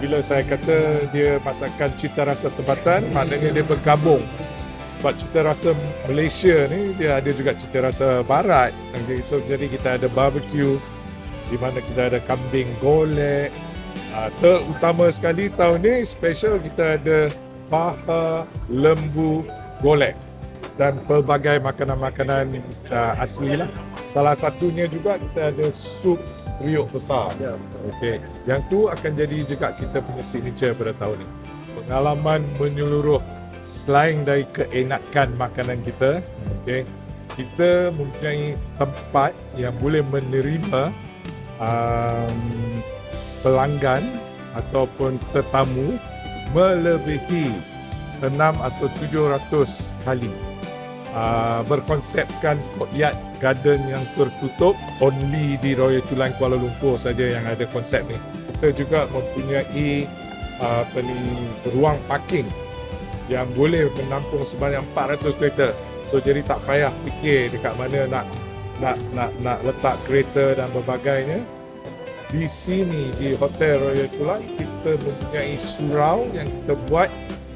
bila saya kata dia masakan cita rasa tempatan, maknanya dia bergabung. Sebab cita rasa Malaysia ni dia ada juga cita rasa barat. Okay, so jadi kita ada barbecue di mana kita ada kambing golek. Terutama sekali tahun ni special kita ada paha lembu golek dan pelbagai makanan-makanan asli lah. Salah satunya juga kita ada sup riuk besar. Okey, yang tu akan jadi juga kita punya signature pada tahun ni. Pengalaman menyeluruh selain dari keenakan makanan kita, okey, kita mempunyai tempat yang boleh menerima pelanggan ataupun tetamu melebihi 6 atau 700 kali. Berkonsepkan courtyard garden yang tertutup, only di Royal Chulan Kuala Lumpur saja yang ada konsep ni. Kita juga mempunyai ruang parking yang boleh menampung sebanyak 400 kereta. So jadi tak payah fikir dekat mana nak letak kereta dan berbagai-nya. Di sini di Hotel Royal Chulan kita mempunyai surau yang kita buat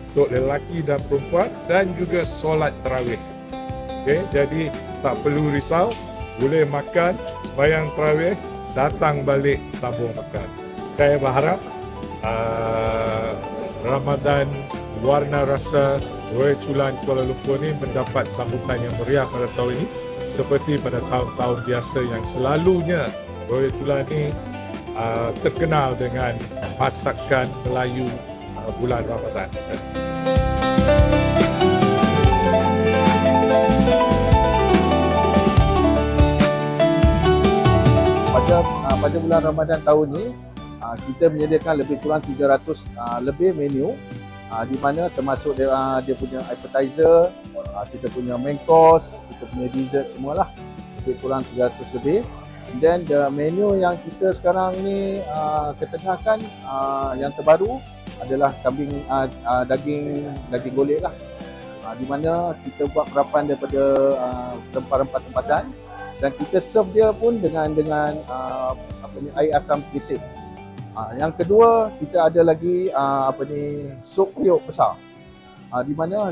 untuk lelaki dan perempuan dan juga solat tarawih. Okay, jadi tak perlu risau, boleh makan, sembahyang tarawih, datang balik sambung makan. Saya berharap Ramadan warna rasa Royal Chulan Kuala Lumpur ni mendapat sambutan yang meriah pada tahun ini seperti pada tahun-tahun biasa yang selalunya Royal Chulan ni terkenal dengan masakan Melayu bulan Ramadan. Pada bulan Ramadan tahun ni kita menyediakan lebih kurang 300 lebih menu di mana termasuk dia punya appetizer, kita punya main course, kita punya dessert semualah, lebih kurang 300 lebih. Dan menu yang kita sekarang ni ketengahkan yang terbaru adalah daging golek lah, di mana kita buat perapan daripada rempah-rempah tempatan dan kita serve dia pun dengan air asam pelisik. Yang kedua, kita ada lagi sup riuk besar, di mana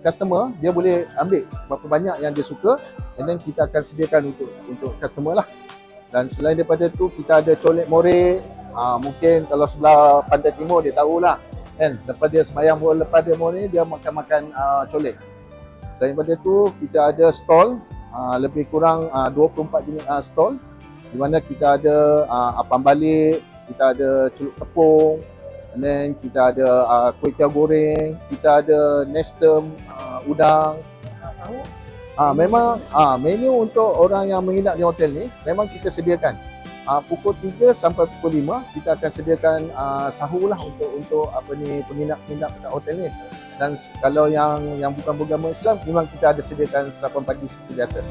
customer dia boleh ambil berapa banyak yang dia suka dan then kita akan sediakan untuk customer lah. Dan selain daripada tu kita ada colek more, mungkin kalau sebelah pantai timur dia tahulah kan, lepas dia sembahyang lepas dia more dia makan colek. Selain daripada tu kita ada stall lebih kurang 24 jenis stall, di mana kita ada apam balik, kita ada celup tepung, and then kita ada kuih tiaw goreng, kita ada nestem udang. Memang menu untuk orang yang menginap di hotel ni memang kita sediakan. Pukul 3 sampai pukul 5 kita akan sediakan sahur lah untuk penginap-penginap kat hotel ni. Dan kalau yang bukan beragama Islam memang kita ada sediakan sarapan pagi seperti biasa.